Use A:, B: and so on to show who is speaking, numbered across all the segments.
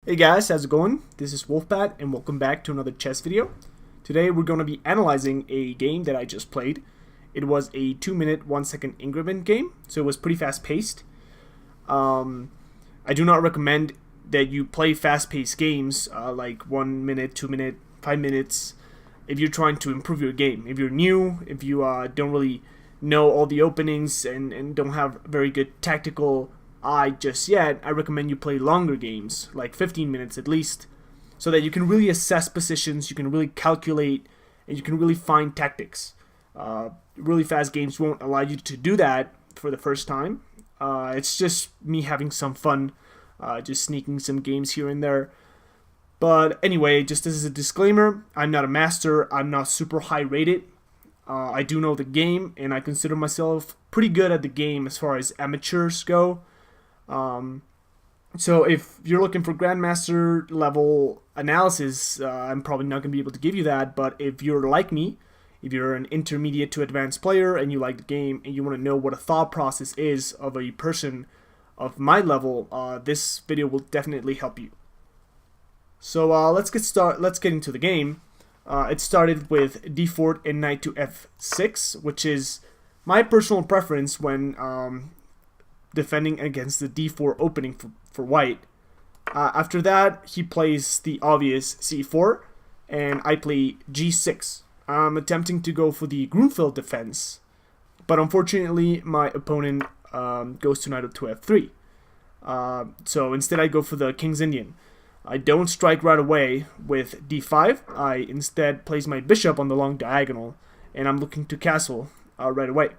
A: Hey guys, how's it going? This is WolfPad and welcome back to another chess video. Today we're going to be analyzing a game that I just played. It was a 2-minute 1-second increment game, so it was pretty fast paced. I do not recommend that you play fast paced games like 1 minute, 2 minute, 5 minutes if you're trying to improve your game. If you're new, if you don't really know all the openings and don't have very good tactical eye just yet, I recommend you play longer games, like 15 minutes at least, so that you can really assess positions, you can really calculate, and you can really find tactics. Really fast games won't allow you to do that for the first time. It's just me having some fun, just sneaking some games here and there. But anyway, just as a disclaimer, I'm not a master, I'm not super high rated. I do know the game, and I consider myself pretty good at the game as far as amateurs go. So if you're looking for grandmaster level analysis, I'm probably not going to be able to give you that. But if you're like me, if you're an intermediate to advanced player and you like the game and you want to know what a thought process is of a person of my level, this video will definitely help you. So let's get into the game. It started with d4 and knight to f6, which is my personal preference when defending against the d4 opening for white. After that, he plays the obvious c4, and I play g6. I'm attempting to go for the Grunfeld defense, but unfortunately my opponent goes to knight to f3. So instead I go for the King's Indian. I don't strike right away with d5. I instead place my bishop on the long diagonal, and I'm looking to castle right away.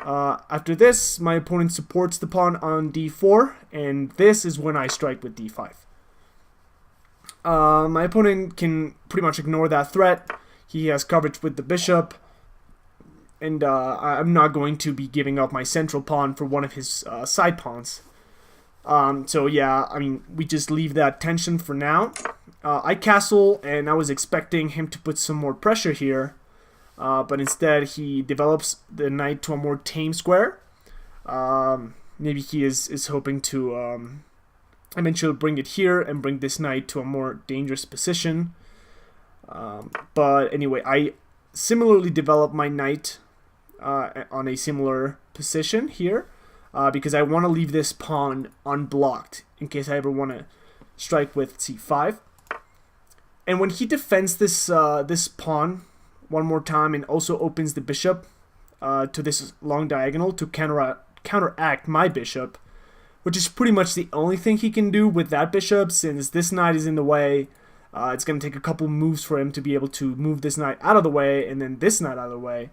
A: After this, my opponent supports the pawn on d4, and this is when I strike with d5. My opponent can pretty much ignore that threat. He has coverage with the bishop, and I'm not going to be giving up my central pawn for one of his side pawns. So yeah, I mean, we just leave that tension for now. I castle, and I was expecting him to put some more pressure here. But instead he develops the knight to a more tame square. Maybe he is hoping to eventually bring it here and bring this knight to a more dangerous position. But anyway, I similarly develop my knight on a similar position here because I want to leave this pawn unblocked in case I ever want to strike with c5. And when he defends this this pawn one more time and also opens the bishop to this long diagonal to counteract my bishop, which is pretty much the only thing he can do with that bishop, since this knight is in the way. It's going to take a couple moves for him to be able to move this knight out of the way and then this knight out of the way.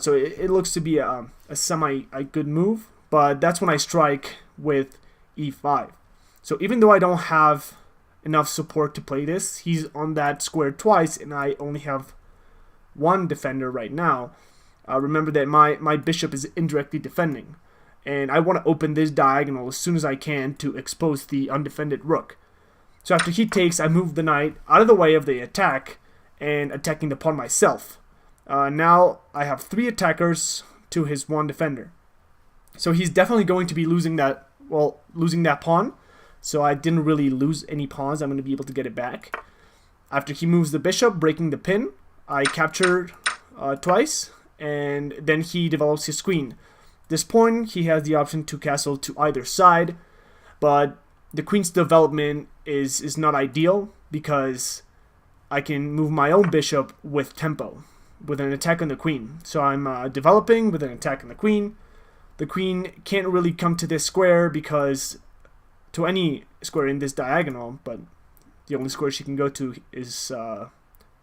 A: So it looks to be a semi-good move, but that's when I strike with e5. So even though I don't have enough support to play this, he's on that square twice and I only have one defender right now. Remember that my bishop is indirectly defending, and I want to open this diagonal as soon as I can to expose the undefended rook. So after he takes, I move the knight out of the way of the attack and attacking the pawn myself. Now I have 3 attackers to his 1 defender. So he's definitely going to be losing that pawn. So I didn't really lose any pawns. I'm going to be able to get it back. After he moves the bishop, breaking the pin, I captured twice, and then he develops his queen. This point, he has the option to castle to either side, but the queen's development is not ideal because I can move my own bishop with tempo, with an attack on the queen. So I'm developing with an attack on the queen. The queen can't really come to this square because to any square in this diagonal, but the only square she can go to is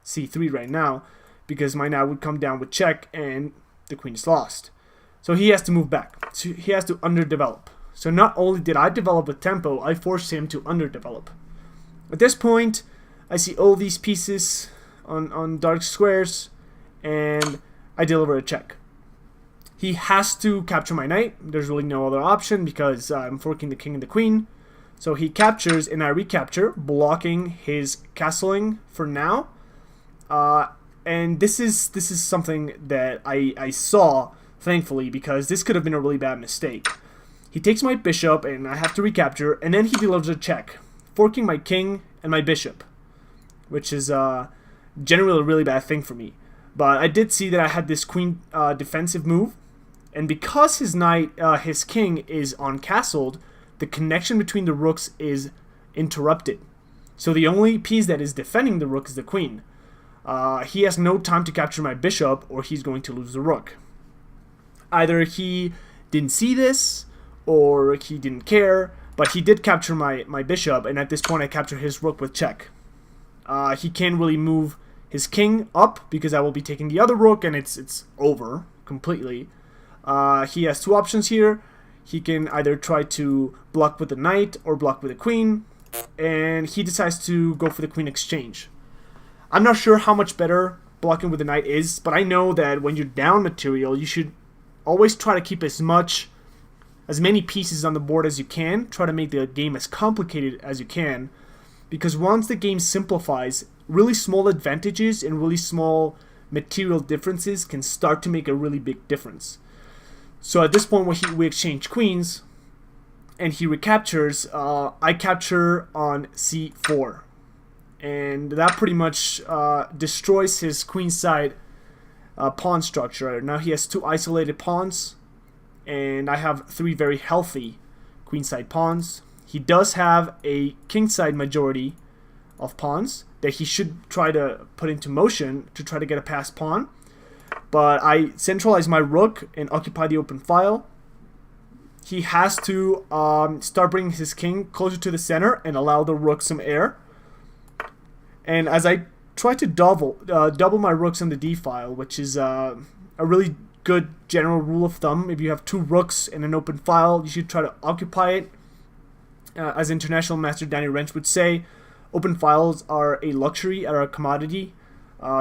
A: c3 right now, because my knight would come down with check and the queen is lost. So he has to move back. So he has to underdevelop. So not only did I develop with tempo, I forced him to underdevelop. At this point, I see all these pieces on dark squares, and I deliver a check. He has to capture my knight. There's really no other option because I'm forking the king and the queen. So he captures and I recapture, blocking his castling for now. And this is something that I saw, thankfully, because this could have been a really bad mistake. He takes my bishop and I have to recapture, and then he delivers a check. forking my king and my bishop, which is generally a really bad thing for me. But I did see that I had this queen defensive move, and because his king is uncastled, the connection between the rooks is interrupted. So the only piece that is defending the rook is the queen. He has no time to capture my bishop, or he's going to lose the rook. Either he didn't see this, or he didn't care, but he did capture my bishop, and at this point I capture his rook with check. He can't really move his king up, because I will be taking the other rook, and it's over completely. He has two options here. He can either try to block with the knight, or block with the queen, and he decides to go for the queen exchange. I'm not sure how much better blocking with the knight is, but I know that when you're down material, you should always try to keep as many pieces on the board as you can. Try to make the game as complicated as you can, because once the game simplifies, really small advantages and really small material differences can start to make a really big difference. So at this point when we exchange queens and he recaptures, I capture on c4, and that pretty much destroys his queenside pawn structure. Now he has two isolated pawns, and I have three very healthy queenside pawns. He does have a kingside majority of pawns that he should try to put into motion to try to get a passed pawn. But I centralize my rook and occupy the open file. He has to start bringing his king closer to the center and allow the rook some air. And as I try to double my rooks on the d file, which is a really good general rule of thumb. If you have two rooks in an open file, you should try to occupy it. As International Master Danny Wrench would say, open files are a luxury, are a commodity.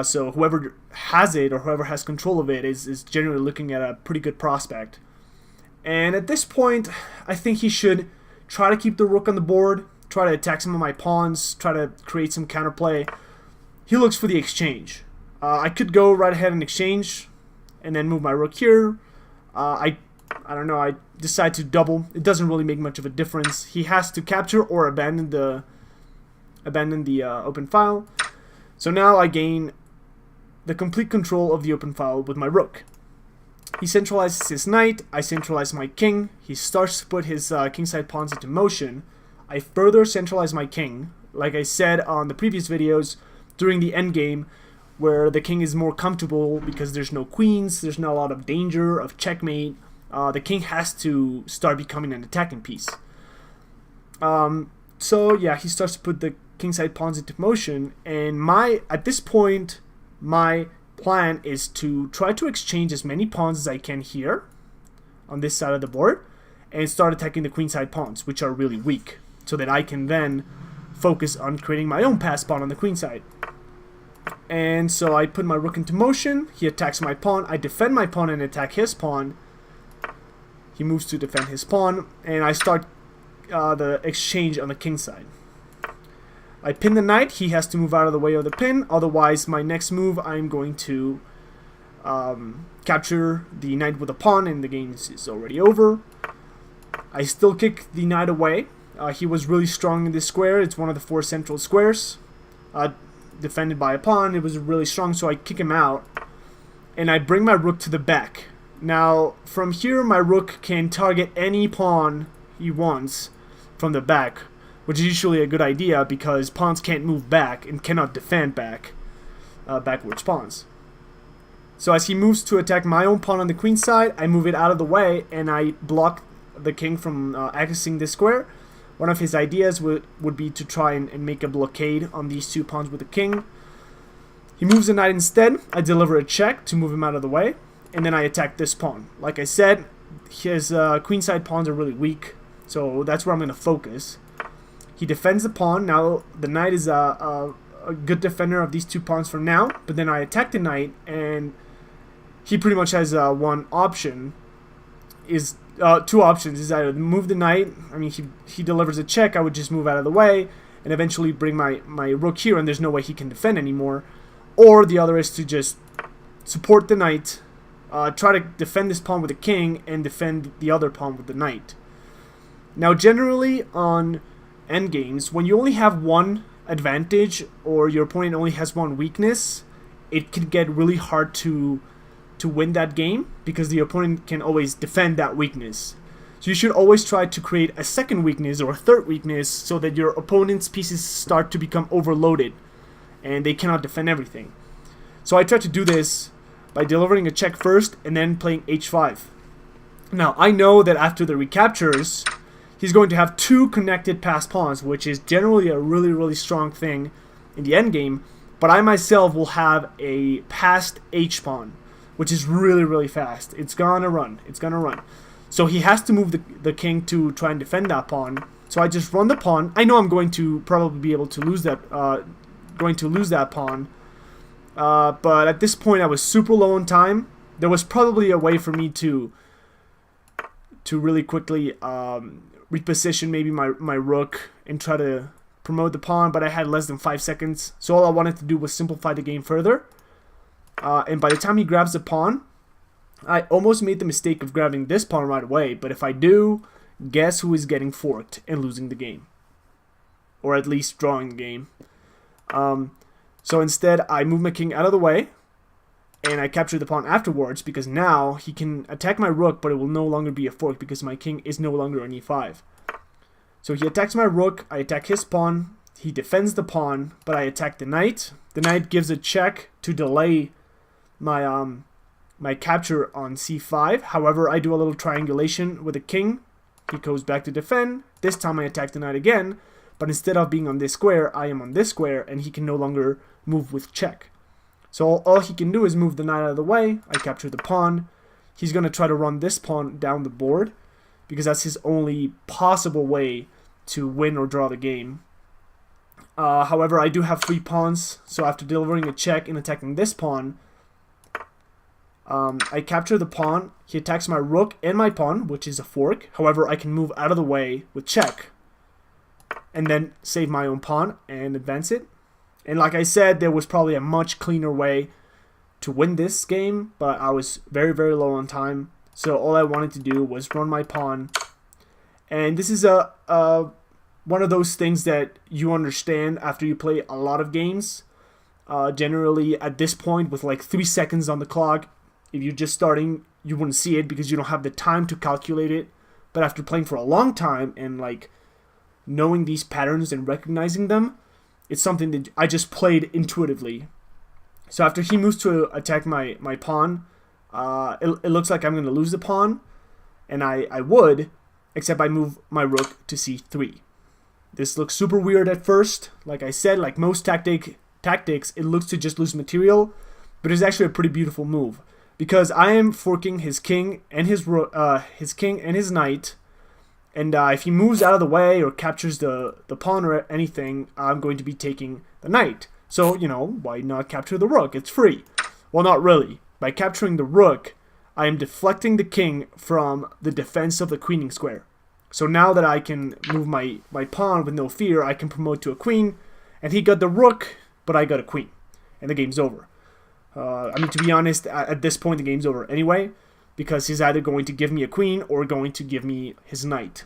A: So whoever has it, or whoever has control of it, is generally looking at a pretty good prospect. And at this point, I think he should try to keep the rook on the board, try to attack some of my pawns, try to create some counterplay. He looks for the exchange. I could go right ahead and exchange, and then move my rook here. I don't know, I decide to double. It doesn't really make much of a difference. He has to capture or abandon the open file. So now I gain the complete control of the open file with my rook. He centralizes his knight, I centralize my king. He starts to put his kingside pawns into motion. I further centralize my king, like I said on the previous videos, during the endgame, where the king is more comfortable because there's no queens, there's not a lot of danger of checkmate. The king has to start becoming an attacking piece. So yeah, he starts to put the kingside pawns into motion, and at this point, my plan is to try to exchange as many pawns as I can here on this side of the board, and start attacking the queenside pawns, which are really weak, so that I can then focus on creating my own pass pawn on the queenside. And so I put my rook into motion. He attacks my pawn. I defend my pawn and attack his pawn. He moves to defend his pawn, and I start the exchange on the king side. I pin the knight. He has to move out of the way of the pin. Otherwise, my next move, I'm going to capture the knight with a pawn, and the game is already over. I still kick the knight away. He was really strong in this square. It's one of the 4 central squares. Defended by a pawn. It was really strong, so I kick him out. And I bring my rook to the back. Now, from here, my rook can target any pawn he wants from the back, which is usually a good idea because pawns can't move back and cannot defend backwards pawns. So as he moves to attack my own pawn on the queen side, I move it out of the way and I block the king from accessing this square. One of his ideas would be to try and make a blockade on these 2 pawns with the king. He moves the knight instead. I deliver a check to move him out of the way, and then I attack this pawn. Like I said, his queenside pawns are really weak, so that's where I'm going to focus. He defends the pawn. Now the knight is a good defender of these 2 pawns for now, but then I attack the knight, and he pretty much has one option. Is 2 options. Is either move the knight. I mean, he delivers a check. I would just move out of the way and eventually bring my rook here, and there's no way he can defend anymore. Or the other is to just support the knight, try to defend this pawn with the king, and defend the other pawn with the knight. Now, generally on endgames, when you only have one advantage or your opponent only has one weakness, it can get really hard to win that game because the opponent can always defend that weakness. So you should always try to create a second weakness or a third weakness so that your opponent's pieces start to become overloaded and they cannot defend everything. So I tried to do this by delivering a check first and then playing h5. Now I know that after the recaptures, he's going to have two connected passed pawns, which is generally a really strong thing in the endgame, but I myself will have a passed h-pawn, which is really fast. It's gonna run. So he has to move the king to try and defend that pawn. So I just run the pawn. I know I'm going to probably be able to lose that pawn. But at this point I was super low on time. There was probably a way for me to really quickly reposition maybe my rook and try to promote the pawn, but I had less than 5 seconds. So all I wanted to do was simplify the game further. And by the time he grabs the pawn, I almost made the mistake of grabbing this pawn right away, but if I do, guess who is getting forked and losing the game? Or at least drawing the game. So instead, I move my king out of the way, and I capture the pawn afterwards, because now he can attack my rook, but it will no longer be a fork, because my king is no longer on e5. So he attacks my rook, I attack his pawn, he defends the pawn, but I attack the knight. The knight gives a check to delay my capture on c5. However, I do a little triangulation with the king. He goes back to defend. This time I attack the knight again, but instead of being on this square, I am on this square, and he can no longer move with check. So all he can do is move the knight out of the way. I capture the pawn. He's going to try to run this pawn down the board, because that's his only possible way to win or draw the game. However, I do have 3 pawns, so after delivering a check and attacking this pawn, I capture the pawn. He attacks my rook and my pawn, which is a fork. However, I can move out of the way with check and then save my own pawn and advance it. And like I said, there was probably a much cleaner way to win this game, but I was very low on time. So all I wanted to do was run my pawn. And this is one of those things that you understand after you play a lot of games. Generally, at this point, with like 3 seconds on the clock, if you're just starting, you wouldn't see it because you don't have the time to calculate it. But after playing for a long time and like knowing these patterns and recognizing them, it's something that I just played intuitively. So after he moves to attack my pawn, it looks like I'm going to lose the pawn, and I would, except I move my rook to c3. This looks super weird at first. Like I said, like most tactics, it looks to just lose material, but it's actually a pretty beautiful move, because I am forking his king and his knight, and if he moves out of the way or captures the pawn or anything, I'm going to be taking the knight. So, you know, why not capture the rook? It's free. Well, not really. By capturing the rook, I am deflecting the king from the defense of the queening square. So now that I can move my pawn with no fear, I can promote to a queen, and he got the rook, but I got a queen, and the game's over. I mean, to be honest, at this point the game's over anyway, because he's either going to give me a queen or going to give me his knight.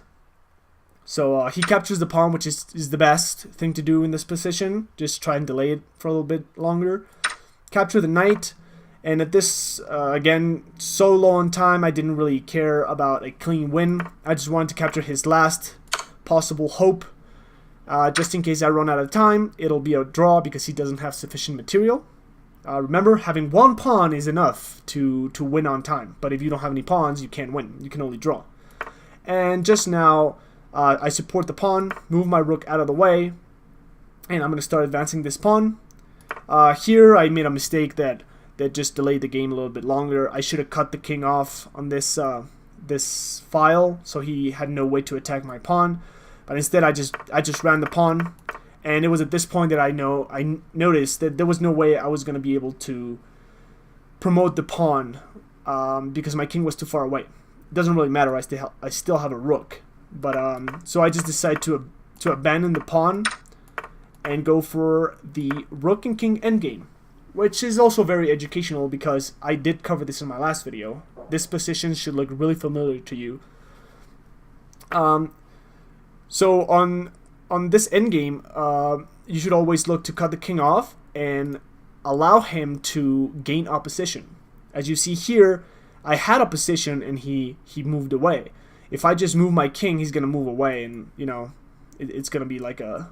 A: So he captures the pawn, which is the best thing to do in this position. Just try and delay it for a little bit longer. Capture the knight, and at this, again, so low on time, I didn't really care about a clean win. I just wanted to capture his last possible hope. Just in case I run out of time, it'll be a draw because he doesn't have sufficient material. Remember, having one pawn is enough to win on time. But if you don't have any pawns, you can't win. You can only draw. And just now, I support the pawn, move my rook out of the way, and I'm going to start advancing this pawn. Here, I made a mistake that just delayed the game a little bit longer. I should have cut the king off on this file, so he had no way to attack my pawn. But instead, I just ran the pawn. And it was at this point that I noticed that there was no way I was going to be able to promote the pawn because my king was too far away. It doesn't really matter. I still have a rook. But so I just decided to abandon the pawn and go for the rook and king endgame, which is also very educational because I did cover this in my last video. This position should look really familiar to you. So on on this endgame, you should always look to cut the king off and allow him to gain opposition. As you see here, I had opposition and he moved away. If I just move my king, he's gonna move away, and you know, it's gonna be like a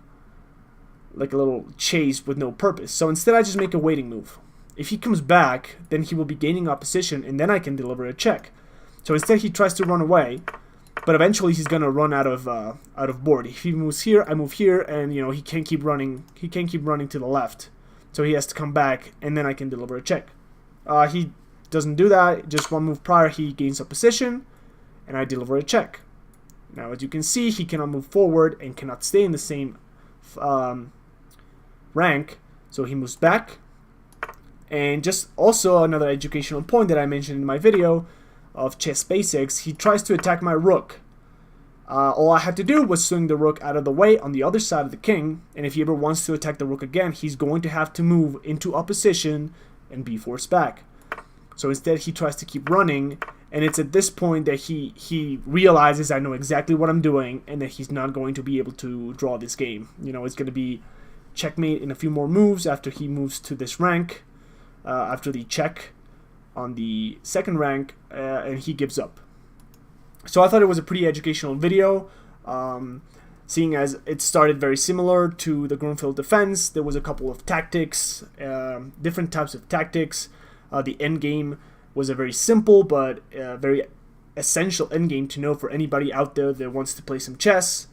A: little chase with no purpose. So instead, I just make a waiting move. If he comes back, then he will be gaining opposition, and then I can deliver a check. So instead, he tries to run away, but eventually he's gonna run out of board. If he moves here, I move here, and you know, he can't keep running. He can't keep running to the left, so he has to come back, and then I can deliver a check. He doesn't do that. Just one move prior, he gains opposition, and I deliver a check. Now, as you can see, he cannot move forward and cannot stay in the same rank, so he moves back. And just also another educational point that I mentioned in my video of chess basics, he tries to attack my rook. All I had to do was swing the rook out of the way on the other side of the king, and if he ever wants to attack the rook again, he's going to have to move into opposition and be forced back. So instead, he tries to keep running, and it's at this point that he realizes I know exactly what I'm doing, and that he's not going to be able to draw this game. You know, it's going to be checkmate in a few more moves after he moves to this rank, after the check on the second rank, and he gives up. So I thought it was a pretty educational video, seeing as it started very similar to the Grunfeld defense. There was a couple of tactics, different types of tactics. The endgame was a very simple but very essential endgame to know for anybody out there that wants to play some chess.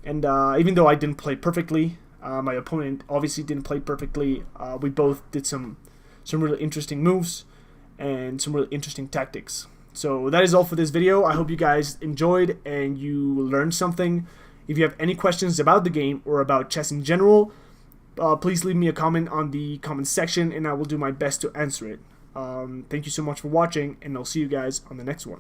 A: And even though I didn't play perfectly, my opponent obviously didn't play perfectly, we both did some really interesting moves and some really interesting tactics. So that is all for this video. I hope you guys enjoyed and you learned something. If you have any questions about the game or about chess in general, please leave me a comment on the comment section and I will do my best to answer it. Thank you so much for watching, and I'll see you guys on the next one.